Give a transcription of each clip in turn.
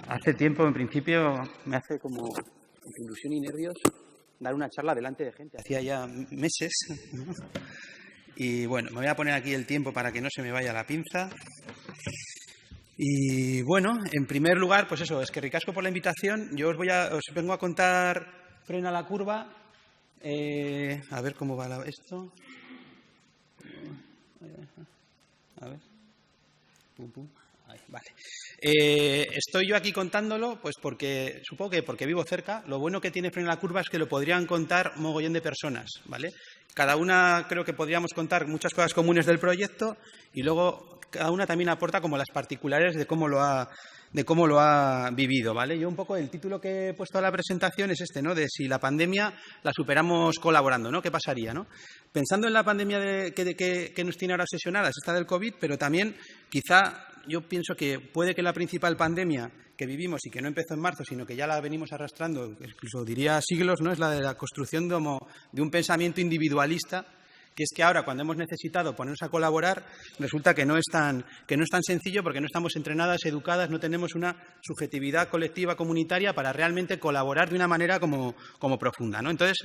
Hace tiempo, en principio, me hace como ilusión y nervios dar una charla delante de gente. Hacía ya meses, ¿no? Y bueno, me voy a poner aquí el tiempo para que no se me vaya la pinza. Y bueno, en primer lugar, pues eso, es que ricasco por la invitación. Yo os vengo a contar Frena la Curva. A ver cómo va esto. A ver. Pum, pum. Ahí, vale. Estoy yo aquí contándolo, pues porque supongo que porque vivo cerca. Lo bueno que tiene Frena la Curva es que lo podrían contar un mogollón de personas, ¿vale? Cada una creo que podríamos contar muchas cosas comunes del proyecto y luego cada una también aporta como las particulares de cómo lo ha vivido, ¿vale? Yo un poco el título que he puesto a la presentación es este, ¿no? De si la pandemia la superamos colaborando, ¿no? ¿Qué pasaría, no? Pensando en la pandemia que nos tiene ahora obsesionadas, esta del COVID, pero también quizá yo pienso que puede que la principal pandemia que vivimos y que no empezó en marzo, sino que ya la venimos arrastrando, incluso diría siglos, ¿no? Es la de la construcción de un pensamiento individualista, que es que ahora, cuando hemos necesitado ponernos a colaborar, resulta que no es tan sencillo porque no estamos entrenadas, educadas, no tenemos una subjetividad colectiva comunitaria para realmente colaborar de una manera como profunda, ¿no? Entonces,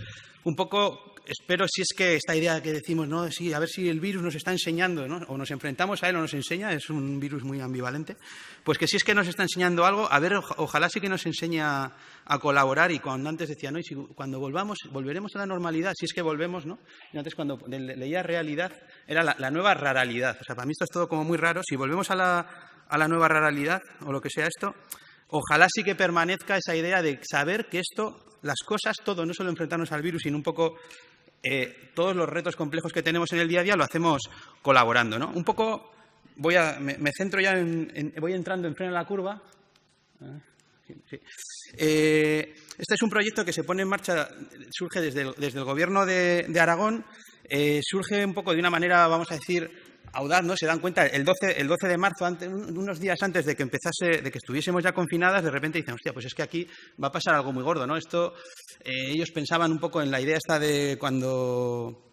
un poco espero, si es que esta idea que decimos, ¿no? Sí, a ver si el virus nos está enseñando, ¿no? O nos enfrentamos a él o nos enseña, es un virus muy ambivalente, pues que si es que nos está enseñando algo, a ver, ojalá sí que nos enseñe a colaborar. Y cuando antes decía, ¿no? Y si cuando volveremos a la normalidad, si es que volvemos, ¿no? Y antes cuando leía realidad, era la nueva raralidad. O sea, para mí esto es todo como muy raro. Si volvemos a la nueva raralidad, o lo que sea esto, ojalá sí que permanezca esa idea de saber que esto, las cosas, todo, no solo enfrentarnos al virus, sino un poco todos los retos complejos que tenemos en el día a día, lo hacemos colaborando, ¿no? Un poco, me centro ya voy entrando en Frena la Curva. Sí. Este es un proyecto que se pone en marcha, surge desde el Gobierno de Aragón, surge un poco de una manera, vamos a decir, audaz, ¿no? Se dan cuenta, el 12 de marzo, unos días antes de que estuviésemos ya confinadas, de repente dicen, hostia, pues es que aquí va a pasar algo muy gordo, ¿no? Esto, ellos pensaban un poco en la idea esta de cuando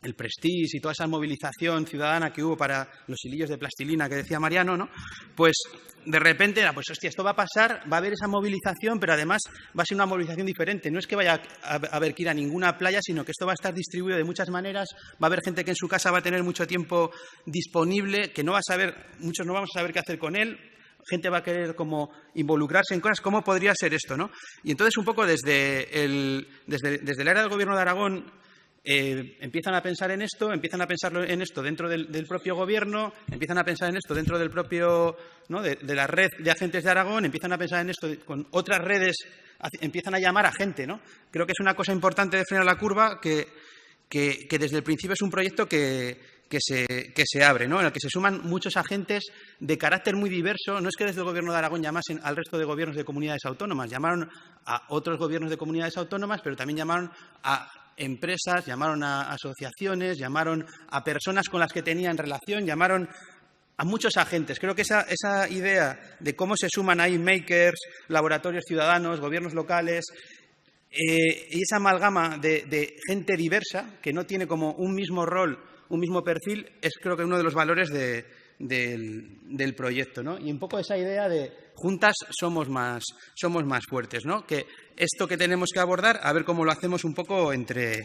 el Prestige y toda esa movilización ciudadana que hubo para los hilillos de plastilina que decía Mariano, ¿no? Pues de repente era, pues hostia, esto va a pasar, va a haber esa movilización, pero además va a ser una movilización diferente. No es que vaya a haber que ir a ninguna playa, sino que esto va a estar distribuido de muchas maneras. Va a haber gente que en su casa va a tener mucho tiempo disponible, que no va a saber, muchos no vamos a saber qué hacer con él. Gente va a querer como involucrarse en cosas. ¿Cómo podría ser esto, no? Y entonces un poco desde la era del Gobierno de Aragón, empiezan a pensar en esto, dentro del propio gobierno, empiezan a pensar en esto dentro del propio, ¿no? de la red de agentes de Aragón, empiezan a pensar en esto con otras redes, empiezan a llamar a gente, ¿no? Creo que es una cosa importante de Frena la Curva que desde el principio es un proyecto que se abre, ¿no? En el que se suman muchos agentes de carácter muy diverso. No es que desde el Gobierno de Aragón llamasen al resto de gobiernos de comunidades autónomas, llamaron a otros gobiernos de comunidades autónomas, pero también llamaron a empresas, llamaron a asociaciones, llamaron a personas con las que tenían relación, llamaron a muchos agentes. Creo que esa idea de cómo se suman ahí makers, laboratorios ciudadanos, gobiernos locales, y esa amalgama de gente diversa que no tiene como un mismo rol, un mismo perfil, es creo que uno de los valores del proyecto, ¿no? Y un poco esa idea de juntas somos más fuertes, ¿no? Que esto que tenemos que abordar, a ver cómo lo hacemos un poco entre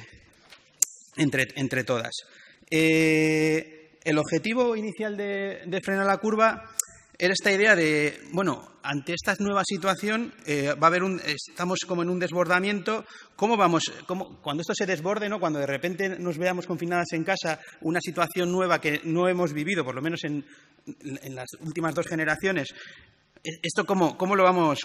todas. El objetivo inicial de Frena la Curva era esta idea de, bueno, ante esta nueva situación estamos como en un desbordamiento. Cuando esto se desborde, ¿no? Cuando de repente nos veamos confinadas en casa, una situación nueva que no hemos vivido, por lo menos en las últimas 2 generaciones, ¿esto cómo lo vamos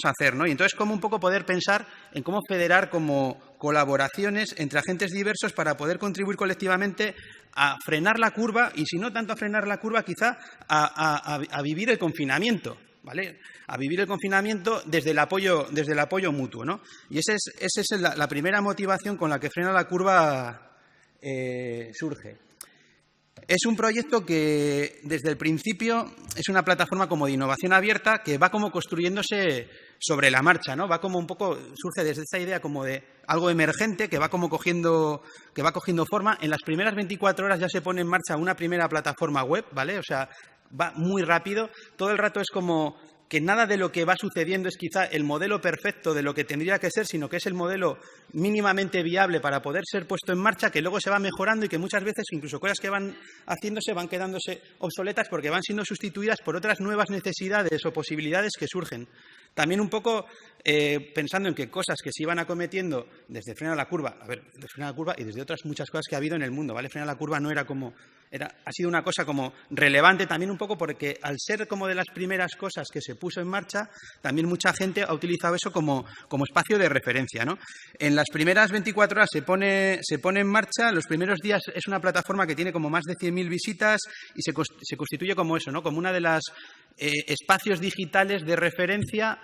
a hacer, ¿no? Y entonces, cómo un poco poder pensar en cómo federar como colaboraciones entre agentes diversos para poder contribuir colectivamente a frenar la curva, y si no tanto a frenar la curva, quizá a vivir el confinamiento, ¿vale? A vivir el confinamiento desde el apoyo mutuo, ¿no? Y esa es la primera motivación con la que Frena la Curva surge. Es un proyecto que desde el principio es una plataforma como de innovación abierta que va como construyéndose sobre la marcha, ¿no? Va como un poco, surge desde esta idea como de algo emergente que va cogiendo forma. En las primeras 24 horas ya se pone en marcha una primera plataforma web, ¿vale? O sea, va muy rápido. Todo el rato es como que nada de lo que va sucediendo es quizá el modelo perfecto de lo que tendría que ser, sino que es el modelo mínimamente viable para poder ser puesto en marcha, que luego se va mejorando y que muchas veces incluso cosas que van haciéndose van quedándose obsoletas porque van siendo sustituidas por otras nuevas necesidades o posibilidades que surgen. También un poco pensando en que cosas que se iban acometiendo desde Frena la Curva, desde Frena la Curva y desde otras muchas cosas que ha habido en el mundo, ¿vale? Frena la Curva no era como... ha sido una cosa como relevante también un poco porque al ser como de las primeras cosas que se puso en marcha, también mucha gente ha utilizado eso como espacio de referencia, ¿no? En las primeras 24 horas se pone en marcha, los primeros días es una plataforma que tiene como más de 100.000 visitas y se constituye como eso, ¿no? Como una de las espacios digitales de referencia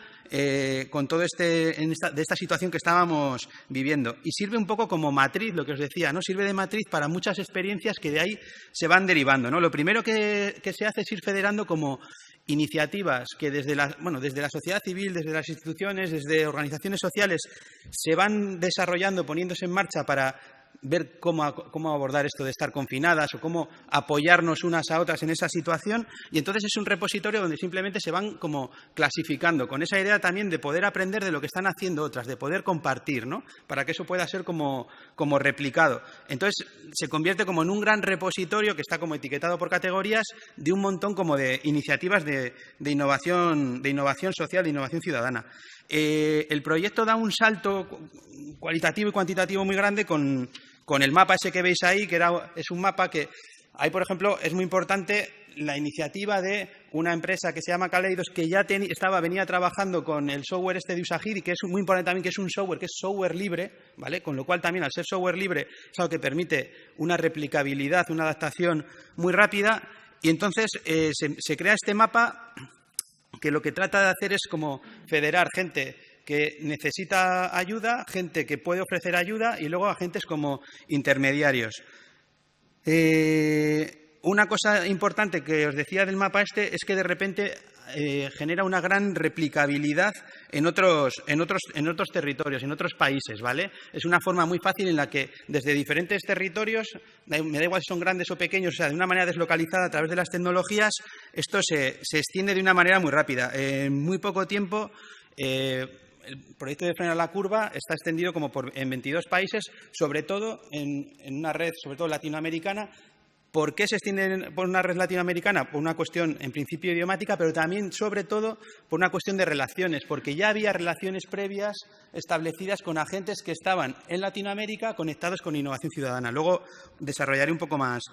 con todo de esta situación que estábamos viviendo. Y sirve un poco como matriz, lo que os decía, ¿no? Sirve de matriz para muchas experiencias que de ahí se van derivando, ¿no? Lo primero que se hace es ir federando como iniciativas que desde la sociedad civil, desde las instituciones, desde organizaciones sociales, se van desarrollando, poniéndose en marcha para ver cómo abordar esto de estar confinadas o cómo apoyarnos unas a otras en esa situación. Y entonces es un repositorio donde simplemente se van como clasificando, con esa idea también de poder aprender de lo que están haciendo otras, de poder compartir, ¿no? Para que eso pueda ser como replicado. Entonces se convierte como en un gran repositorio que está como etiquetado por categorías de un montón como de iniciativas de innovación social, de innovación ciudadana. El proyecto da un salto cualitativo y cuantitativo muy grande con el mapa ese que veis ahí, que es un mapa que ahí, por ejemplo, es muy importante la iniciativa de una empresa que se llama Kaleidos, que ya venía trabajando con el software este de Usagiri, que es muy importante también, que es un software que es software libre, ¿vale? Con lo cual también al ser software libre es algo que permite una replicabilidad, una adaptación muy rápida. Y entonces se crea este mapa que lo que trata de hacer es como federar gente que necesita ayuda, gente que puede ofrecer ayuda y luego agentes como intermediarios. Una cosa importante que os decía del mapa este es que de repente genera una gran replicabilidad en otros territorios, en otros países, ¿vale? Es una forma muy fácil en la que desde diferentes territorios, me da igual si son grandes o pequeños, o sea, de una manera deslocalizada a través de las tecnologías, esto se extiende de una manera muy rápida. En muy poco tiempo, el proyecto de Frena la Curva está extendido como en 22 países, sobre todo en una red, sobre todo latinoamericana. ¿Por qué se extiende por una red latinoamericana? Por una cuestión, en principio, idiomática, pero también, sobre todo, por una cuestión de relaciones, porque ya había relaciones previas establecidas con agentes que estaban en Latinoamérica conectados con innovación ciudadana. Luego desarrollaré un poco más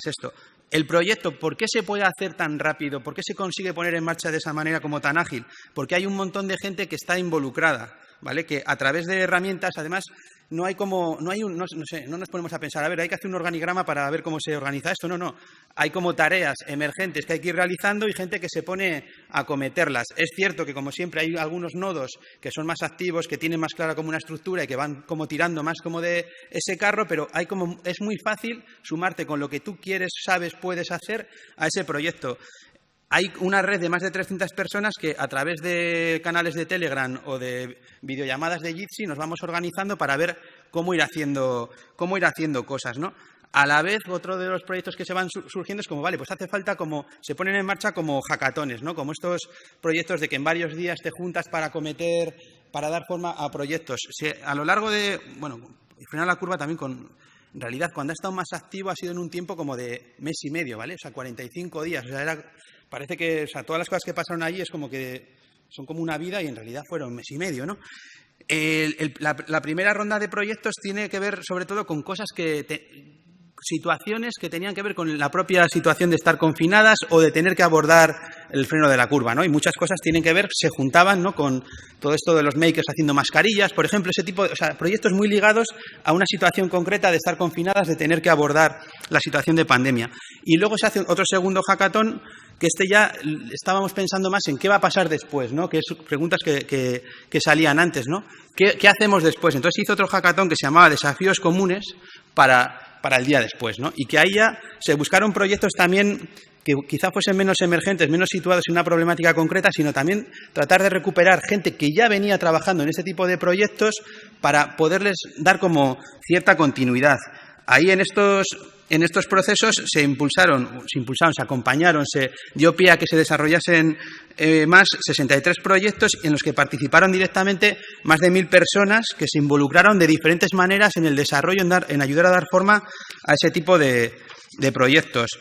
esto. El proyecto, ¿por qué se puede hacer tan rápido? ¿Por qué se consigue poner en marcha de esa manera como tan ágil? Porque hay un montón de gente que está involucrada, ¿vale? Que a través de herramientas, además, no nos ponemos a pensar, a ver, hay que hacer un organigrama para ver cómo se organiza esto. No. Hay como tareas emergentes que hay que ir realizando y gente que se pone a acometerlas. Es cierto que, como siempre, hay algunos nodos que son más activos, que tienen más clara como una estructura y que van como tirando más como de ese carro, pero es muy fácil sumarte con lo que tú quieres, sabes, puedes hacer a ese proyecto. Hay una red de más de 300 personas que a través de canales de Telegram o de videollamadas de Jitsi nos vamos organizando para ver cómo ir haciendo cosas, ¿no? A la vez, otro de los proyectos que se van surgiendo es como, vale, pues hace falta se ponen en marcha como hackatones, ¿no? Como estos proyectos de que en varios días te juntas para dar forma a proyectos. A lo largo de, Frena la Curva también en realidad, cuando ha estado más activo ha sido en un tiempo como de mes y medio, ¿vale? O sea, 45 días. O sea, parece que, todas las cosas que pasaron allí es como que son como una vida y en realidad fueron un mes y medio, ¿no? La primera ronda de proyectos tiene que ver sobre todo con situaciones que tenían que ver con la propia situación de estar confinadas o de tener que abordar el freno de la curva, ¿no? Y muchas cosas tienen que ver, se juntaban, ¿no? Con todo esto de los makers haciendo mascarillas, por ejemplo, ese tipo de, proyectos muy ligados a una situación concreta de estar confinadas, de tener que abordar la situación de pandemia. Y luego se hace otro segundo hackathon, que ya estábamos pensando más en qué va a pasar después, ¿no? Que es preguntas que salían antes, ¿no? ¿Qué hacemos después? Entonces se hizo otro hackathon que se llamaba Desafíos Comunes para el día después, ¿no? Y que ahí ya se buscaron proyectos también que quizá fuesen menos emergentes, menos situados en una problemática concreta, sino también tratar de recuperar gente que ya venía trabajando en este tipo de proyectos para poderles dar como cierta continuidad. ahí en estos procesos se acompañaron, se dio pie a que se desarrollasen más 63 proyectos en los que participaron directamente más de 1000 personas que se involucraron de diferentes maneras en el desarrollo, en ayudar a dar forma a ese tipo de proyectos.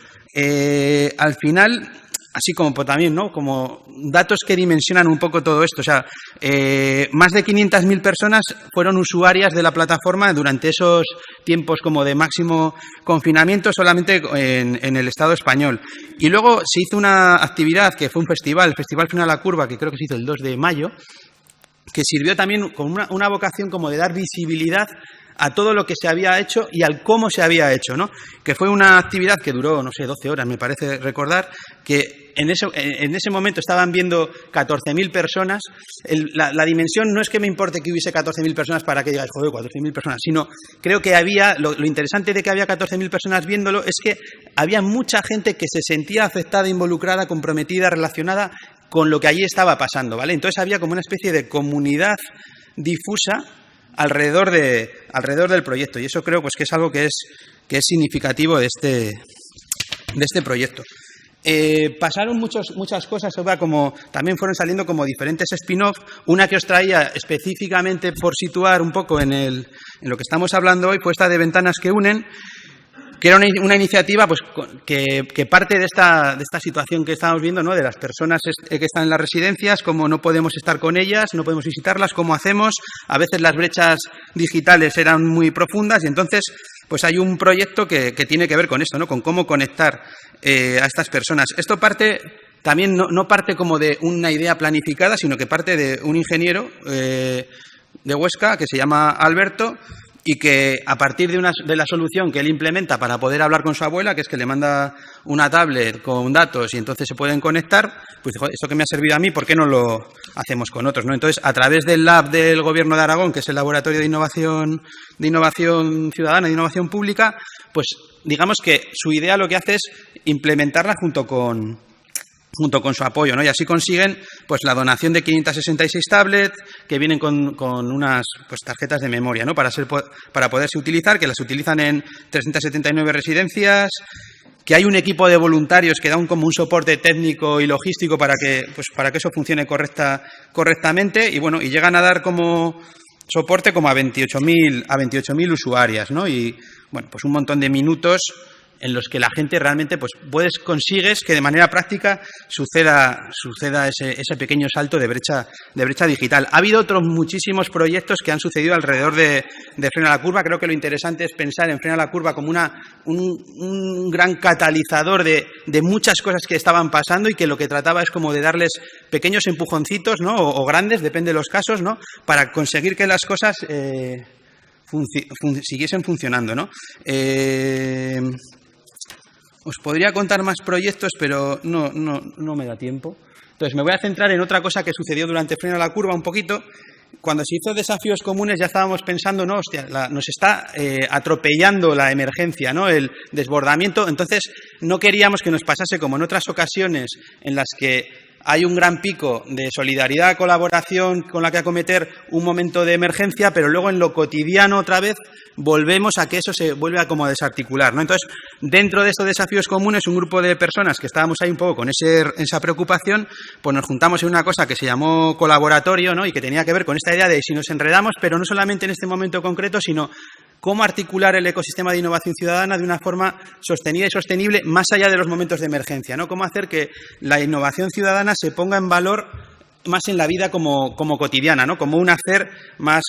Al final, así como también, ¿no?, como datos que dimensionan un poco todo esto. O sea, más de 500.000 personas fueron usuarias de la plataforma durante esos tiempos como de máximo confinamiento solamente en el Estado español. Y luego se hizo una actividad que fue un festival, el Festival Frena la Curva, que creo que se hizo el 2 de mayo, que sirvió también con una vocación como de dar visibilidad a todo lo que se había hecho y al cómo se había hecho, ¿no? Que fue una actividad que duró, no sé, 12 horas, me parece recordar, que en ese momento estaban viendo 14.000 personas. La dimensión no es que me importe que hubiese 14.000 personas para que digáis, joder, 14.000 personas, sino creo que había, lo interesante de que había 14.000 personas viéndolo es que había mucha gente que se sentía afectada, involucrada, comprometida, relacionada con lo que allí estaba pasando, ¿vale? Entonces había como una especie de comunidad difusa alrededor del proyecto, y eso creo pues que es algo que es significativo de este proyecto. Pasaron muchas cosas, como también fueron saliendo como diferentes spin-off. Una que os traía específicamente por situar un poco en lo que estamos hablando hoy fue esta de Ventanas que Unen, que era una iniciativa pues, que parte de esta situación que estamos viendo, ¿no?, de las personas que están en las residencias, cómo no podemos estar con ellas, no podemos visitarlas, cómo hacemos. A veces las brechas digitales eran muy profundas y entonces pues hay un proyecto que tiene que ver con esto, ¿no?, con cómo conectar a estas personas. Esto parte también, no parte como de una idea planificada, sino que parte de un ingeniero de Huesca que se llama Alberto, y que a partir de la solución que él implementa para poder hablar con su abuela, que es que le manda una tablet con datos y entonces se pueden conectar, pues dijo, esto que me ha servido a mí, ¿por qué no lo hacemos con otros, ¿no? Entonces, a través del Lab del Gobierno de Aragón, que es el Laboratorio de Innovación Ciudadana, de Innovación Pública, pues digamos que su idea lo que hace es implementarla junto con su apoyo, ¿no? Y así consiguen pues la donación de 566 tablets que vienen con unas pues tarjetas de memoria, ¿no?, para poderse utilizar, que las utilizan en 379 residencias, que hay un equipo de voluntarios que dan como un soporte técnico y logístico para que eso funcione correctamente, y bueno, y llegan a dar como soporte como a 28.000 usuarias, ¿no? Y bueno, pues un montón de minutos en los que la gente realmente pues consigues que de manera práctica suceda ese pequeño salto de brecha digital. Ha habido otros muchísimos proyectos que han sucedido alrededor de Frena la Curva. Creo que lo interesante es pensar en Frena la Curva como un gran catalizador de muchas cosas que estaban pasando, y que lo que trataba es como de darles pequeños empujoncitos, ¿no?, o grandes, depende de los casos, ¿no?, para conseguir que las cosas siguiesen funcionando, ¿no? Os podría contar más proyectos, pero no me da tiempo. Entonces, me voy a centrar en otra cosa que sucedió durante Frena la Curva un poquito. Cuando se hizo Desafíos Comunes ya estábamos pensando, no, hostia, nos está atropellando la emergencia, ¿no?, el desbordamiento. Entonces, no queríamos que nos pasase como en otras ocasiones en las que hay un gran pico de solidaridad, colaboración con la que acometer un momento de emergencia, pero luego en lo cotidiano otra vez volvemos a que eso se vuelve a como a desarticular, ¿no? Entonces, dentro de estos Desafíos Comunes, un grupo de personas que estábamos ahí un poco con esa preocupación, pues nos juntamos en una cosa que se llamó colaboratorio, ¿no?, y que tenía que ver con esta idea de si nos enredamos, pero no solamente en este momento concreto, sino cómo articular el ecosistema de innovación ciudadana de una forma sostenida y sostenible más allá de los momentos de emergencia, ¿no? Cómo hacer que la innovación ciudadana se ponga en valor más en la vida como cotidiana, ¿no?, como un hacer más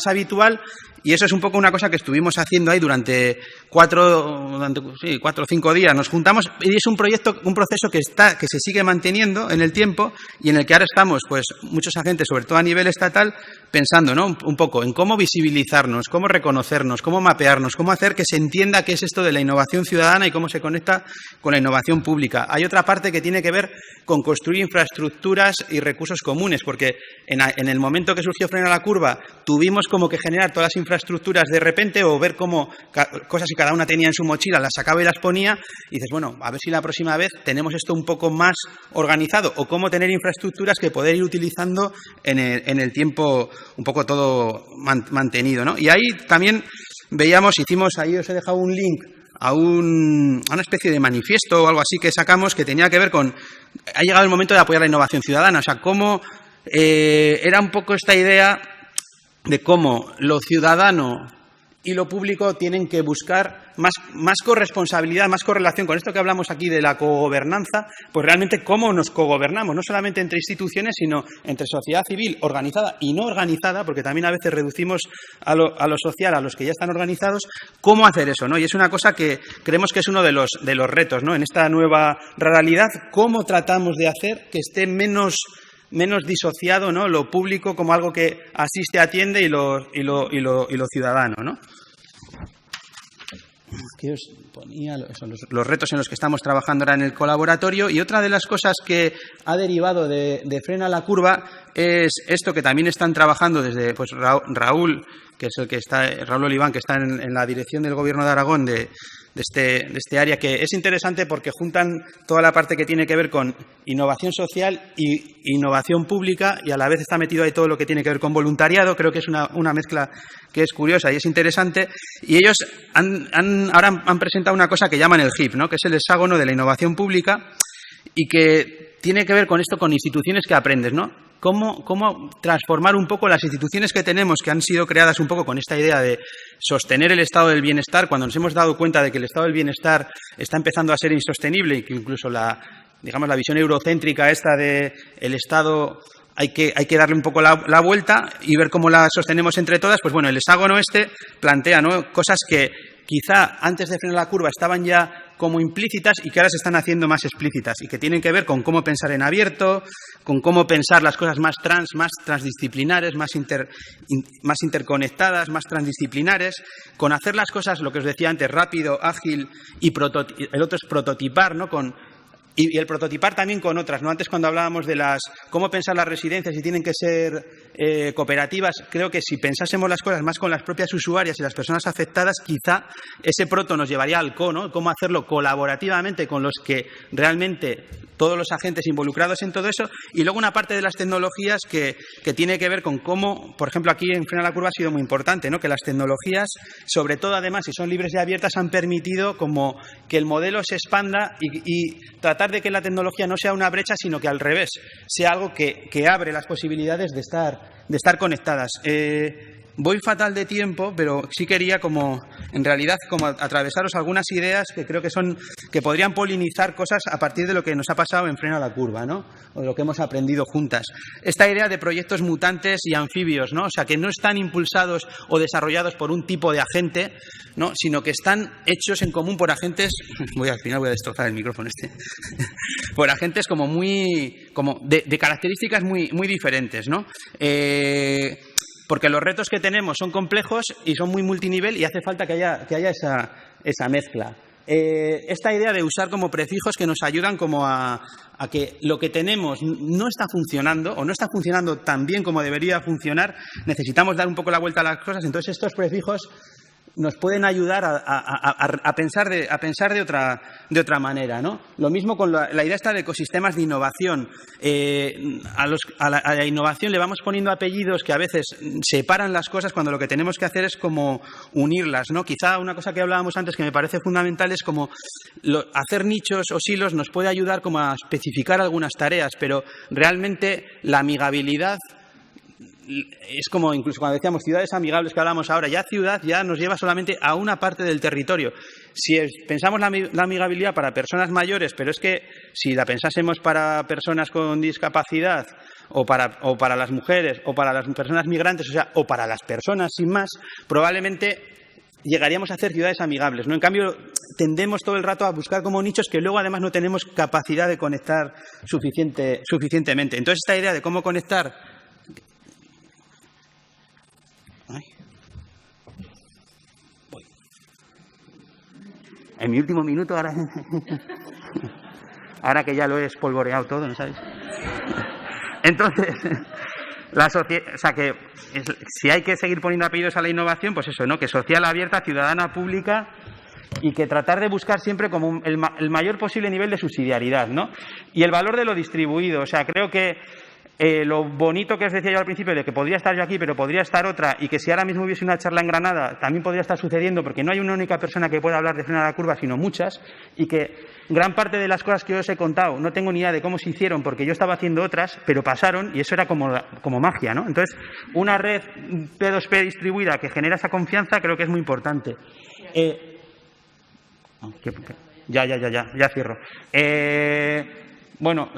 habitual. Y eso es un poco una cosa que estuvimos haciendo ahí durante 4 o 5 días. Nos juntamos y es un proceso que se sigue manteniendo en el tiempo, y en el que ahora estamos pues muchos agentes, sobre todo a nivel estatal, pensando, ¿no?, un poco en cómo visibilizarnos, cómo reconocernos, cómo mapearnos, cómo hacer que se entienda qué es esto de la innovación ciudadana y cómo se conecta con la innovación pública. Hay otra parte que tiene que ver con construir infraestructuras y recursos comunes, porque en el momento que surgió Frena la Curva tuvimos como que generar todas las infraestructuras de repente, o ver cómo cosas que cada una tenía en su mochila las sacaba y las ponía, y dices, bueno, a ver si la próxima vez tenemos esto un poco más organizado, o cómo tener infraestructuras que poder ir utilizando en el tiempo un poco todo mantenido, ¿no? Y ahí también veíamos, hicimos, ahí os he dejado un link a una especie de manifiesto o algo así que sacamos que tenía que ver con, ha llegado el momento de apoyar la innovación ciudadana, o sea, cómo era un poco esta idea de cómo lo ciudadano y lo público tienen que buscar más corresponsabilidad, más correlación con esto que hablamos aquí de la cogobernanza, pues realmente cómo nos cogobernamos, no solamente entre instituciones, sino entre sociedad civil organizada y no organizada, porque también a veces reducimos a lo social, a los que ya están organizados, cómo hacer eso, ¿no? Y es una cosa que creemos que es uno de los retos, ¿no? En esta nueva realidad, cómo tratamos de hacer que esté menos disociado, ¿no? Lo público como algo que asiste, atiende y lo ciudadano, ¿no? Aquí os ponía los retos en los que estamos trabajando ahora en el colaboratorio, y otra de las cosas que ha derivado de Frena la Curva es esto que también están trabajando desde pues, Raúl, que es el que está, Raúl Oliván, que está en la dirección del Gobierno de Aragón de este área, que es interesante porque juntan toda la parte que tiene que ver con innovación social y innovación pública, y a la vez está metido ahí todo lo que tiene que ver con voluntariado. Creo que es una mezcla que es curiosa y es interesante. Y ellos ahora han presentado una cosa que llaman el HIP, ¿no? Que es el hexágono de la innovación pública, y que tiene que ver con esto, con instituciones que aprendes, ¿no? Cómo transformar un poco las instituciones que tenemos, que han sido creadas un poco con esta idea de sostener el estado del bienestar, cuando nos hemos dado cuenta de que el estado del bienestar está empezando a ser insostenible y que incluso la visión eurocéntrica esta de el Estado hay que darle un poco la vuelta y ver cómo la sostenemos entre todas. Pues bueno, el hexágono este plantea, ¿no?, cosas que quizá antes de Frenar la Curva estaban ya como implícitas y que ahora se están haciendo más explícitas, y que tienen que ver con cómo pensar en abierto, con cómo pensar las cosas más transdisciplinares, más interconectadas, más transdisciplinares, con hacer las cosas, lo que os decía antes, rápido, ágil, y el otro es prototipar, ¿no? Y el prototipar también con otras, ¿no? Antes, cuando hablábamos de cómo pensar las residencias y tienen que ser cooperativas, creo que si pensásemos las cosas más con las propias usuarias y las personas afectadas, quizá ese proto nos llevaría al co, ¿no? Cómo hacerlo colaborativamente con los que realmente, todos los agentes involucrados en todo eso. Y luego una parte de las tecnologías que tiene que ver con cómo, por ejemplo, aquí en Frena la Curva ha sido muy importante, ¿no? Que las tecnologías, sobre todo además, si son libres y abiertas, han permitido como que el modelo se expanda y tratar de que la tecnología no sea una brecha, sino que al revés, sea algo que abre las posibilidades de estar conectadas. Voy fatal de tiempo, pero sí quería en realidad atravesaros algunas ideas que creo que podrían polinizar cosas a partir de lo que nos ha pasado en Frena la Curva, ¿no? O de lo que hemos aprendido juntas. Esta idea de proyectos mutantes y anfibios, ¿no? O sea, que no están impulsados o desarrollados por un tipo de agente, ¿no? Sino que están hechos en común por agentes, al final voy a destrozar el micrófono por agentes como de características muy diferentes, ¿no? Porque los retos que tenemos son complejos y son muy multinivel, y hace falta que haya esa mezcla. Esta idea de usar como prefijos que nos ayudan como a que lo que tenemos no está funcionando o no está funcionando tan bien como debería funcionar, necesitamos dar un poco la vuelta a las cosas. Entonces estos prefijos nos pueden ayudar a pensar de otra manera, ¿no? Lo mismo con la idea esta de ecosistemas de innovación. A la innovación le vamos poniendo apellidos que a veces separan las cosas, cuando lo que tenemos que hacer es como unirlas, ¿no? Quizá una cosa que hablábamos antes que me parece fundamental es como hacer nichos o silos nos puede ayudar como a especificar algunas tareas, pero realmente la amigabilidad es como, incluso cuando decíamos ciudades amigables que hablamos ahora, ya ciudad ya nos lleva solamente a una parte del territorio. Si pensamos la amigabilidad para personas mayores, pero es que si la pensásemos para personas con discapacidad o para las mujeres o para las personas migrantes, o para las personas sin más, probablemente llegaríamos a hacer ciudades amigables, ¿no? En cambio, tendemos todo el rato a buscar como nichos que luego además no tenemos capacidad de conectar suficientemente. Entonces, esta idea de cómo conectar... En mi último minuto, ahora que ya lo he espolvoreado todo, ¿no sabes? Entonces, si hay que seguir poniendo apellidos a la innovación, pues eso, ¿no? Que social, abierta, ciudadana, pública, y que tratar de buscar siempre como el mayor posible nivel de subsidiariedad, ¿no? Y el valor de lo distribuido. O sea, creo que Lo bonito que os decía yo al principio de que podría estar yo aquí, pero podría estar otra, y que si ahora mismo hubiese una charla en Granada, también podría estar sucediendo, porque no hay una única persona que pueda hablar de frenar la curva, sino muchas, y que gran parte de las cosas que yo os he contado no tengo ni idea de cómo se hicieron, porque yo estaba haciendo otras, pero pasaron, y eso era como magia, ¿no? Entonces, una red P2P distribuida que genera esa confianza creo que es muy importante. Ya cierro. Bueno,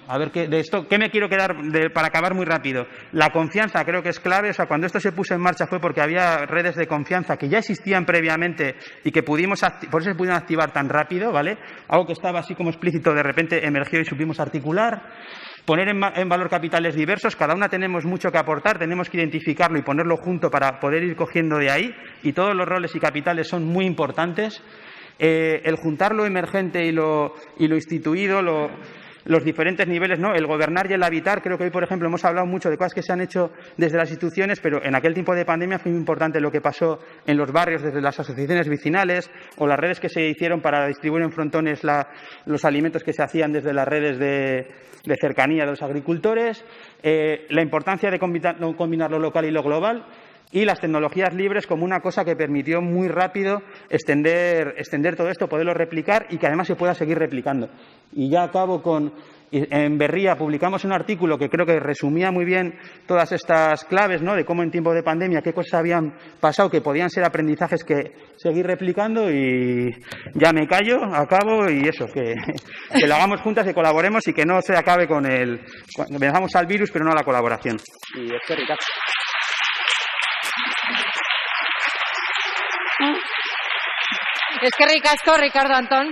a ver de esto, ¿qué me quiero quedar para acabar muy rápido? La confianza creo que es clave. O sea, cuando esto se puso en marcha fue porque había redes de confianza que ya existían previamente y que por eso se pudieron activar tan rápido, ¿vale? Algo que estaba así como explícito, de repente emergió y supimos articular. Poner en valor capitales diversos, cada una tenemos mucho que aportar, tenemos que identificarlo y ponerlo junto para poder ir cogiendo de ahí, y todos los roles y capitales son muy importantes. El juntar lo emergente y lo instituido, los diferentes niveles, ¿no? El gobernar y el habitar. Creo que hoy, por ejemplo, hemos hablado mucho de cosas que se han hecho desde las instituciones, pero en aquel tiempo de pandemia fue muy importante lo que pasó en los barrios desde las asociaciones vecinales o las redes que se hicieron para distribuir en frontones los alimentos que se hacían desde las redes de cercanía de los agricultores, la importancia de combinar lo local y lo global, y las tecnologías libres como una cosa que permitió muy rápido extender todo esto, poderlo replicar y que además se pueda seguir replicando. Y ya acabo con... En Berría publicamos un artículo que creo que resumía muy bien todas estas claves, ¿no? De cómo en tiempo de pandemia, qué cosas habían pasado que podían ser aprendizajes que seguir replicando, y ya me callo, acabo, y eso, que lo hagamos juntas, que colaboremos y que no se acabe con venzamos al virus pero no a la colaboración. Y eskerrik asko, Ricardo Antón.